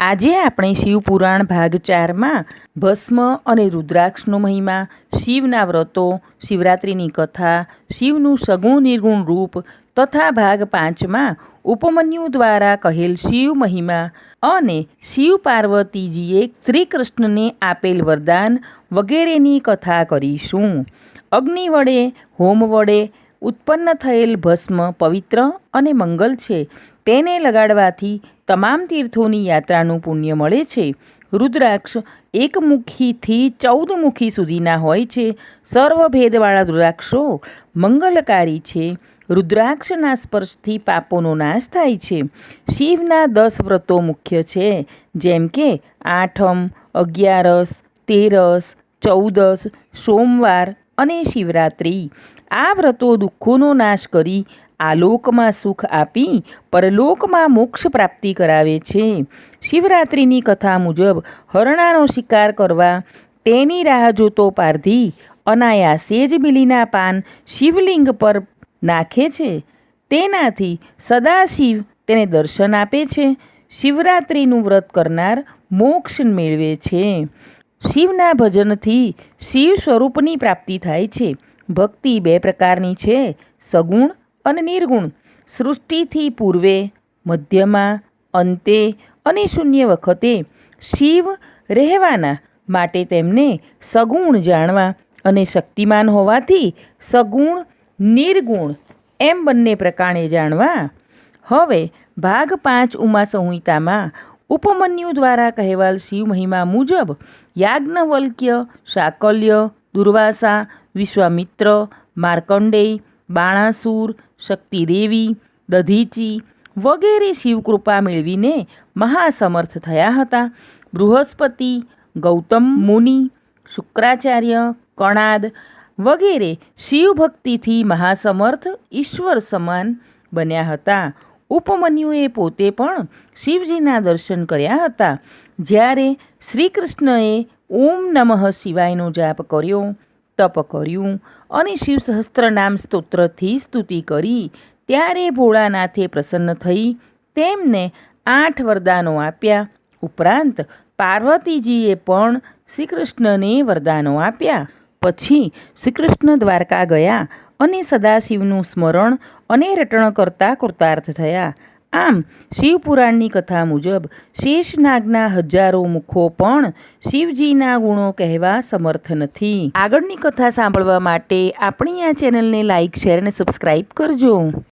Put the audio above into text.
આજે આપણે શિવપુરાણ ભાગ 4માં ભસ્મ અને રુદ્રાક્ષનો મહિમા, શિવના વ્રતો, શિવરાત્રિની કથા, શિવનું સગુણ નિર્ગુણ રૂપ તથા ભાગ 5માં ઉપમન્યુ દ્વારા કહેલ શિવ મહિમા અને શિવ પાર્વતીજીએ શ્રી કૃષ્ણને આપેલ વરદાન વગેરેની કથા કરીશું. અગ્નિ વડે, હોમ વડે ઉત્પન્ન થયેલ ભસ્મ પવિત્ર અને મંગલ છે. તેને લગાડવાથી તમામ તીર્થોની યાત્રાનું પુણ્ય મળે છે. રુદ્રાક્ષ એકમુખીથી 14 મુખી સુધીના હોય છે. સર્વભેદવાળા રુદ્રાક્ષો મંગલકારી છે. રુદ્રાક્ષના સ્પર્શથી પાપોનો નાશ થાય છે. શિવના 10 વ્રતો મુખ્ય છે, જેમ કે આઠમ, 11, 13, 14, સોમવાર અને શિવરાત્રિ. આ વ્રતો દુઃખોનો નાશ કરી આલોકમાં સુખ આપી પરલોકમાં મોક્ષ પ્રાપ્તિ કરાવે છે. શિવરાત્રિની કથા મુજબ હરણાનો શિકાર કરવા તેની રાહ જોતો પારધી અનાયાસે જ બિલીના પાન શિવલિંગ પર નાખે છે. તેનાથી સદાશિવ તેને દર્શન આપે છે. શિવરાત્રિનું વ્રત કરનાર મોક્ષ મેળવે છે. શિવના ભજનથી શિવ સ્વરૂપની પ્રાપ્તિ થાય છે. ભક્તિ 2 પ્રકારની છે, સગુણ અને નિર્ગુણ. સૃષ્ટિથી પૂર્વે, મધ્યમાં, અંતે અને શૂન્ય વખતે શિવ રહેવાના માટે તેમને સગુણ જાણવા અને શક્તિમાન હોવાથી સગુણ નિર્ગુણ એમ બંને પ્રકારે જાણવા. હવે ભાગ 5 ઉમા સંહિતામાં ઉપમન્યુ દ્વારા કહેવાલ શિવ મહિમા મુજબ યાજ્ઞવલ્ક્ય, શાકલ્ય, દુર્વાસા, વિશ્વામિત્ર, માર્કંડેય, બાણાસુર, શક્તિદેવી, દધીચી વગેરે શિવકૃપા મેળવીને મહાસમર્થ થયા હતા. બૃહસ્પતિ, ગૌતમ મુનિ, શુક્રાચાર્ય, કણાદ વગેરે શિવભક્તિથી મહાસમર્થ ઈશ્વર સમાન બન્યા હતા. ઉપમન્યુએ પોતે પણ શિવજીના દર્શન કર્યા હતા. જ્યારે શ્રી કૃષ્ણએ ઓમ નમઃ શિવાયનો જાપ કર્યો, તપ કર્યું અને શિવ સહસ્ત્રનામ સ્તોત્રથી સ્તુતિ કરી, ત્યારે ભોળાનાથે પ્રસન્ન થઈ તેમને 8 વરદાનો આપ્યા. ઉપરાંત પાર્વતીજીએ પણ શ્રી કૃષ્ણને વરદાનો આપ્યા. પછી શ્રી કૃષ્ણ દ્વારકા ગયા અને સદાશિવનું સ્મરણ અને રટણ કરતા કૃતાર્થ થયા. આમ શિવપુરાણની કથા મુજબ શેષનાગના 1000 મુખો પણ શિવજીના ગુણો કહેવા સમર્થ નથી. આગળની કથા સાંભળવા માટે આપણી આ ચેનલને લાઇક, શેર અને સબસ્ક્રાઈબ કરજો.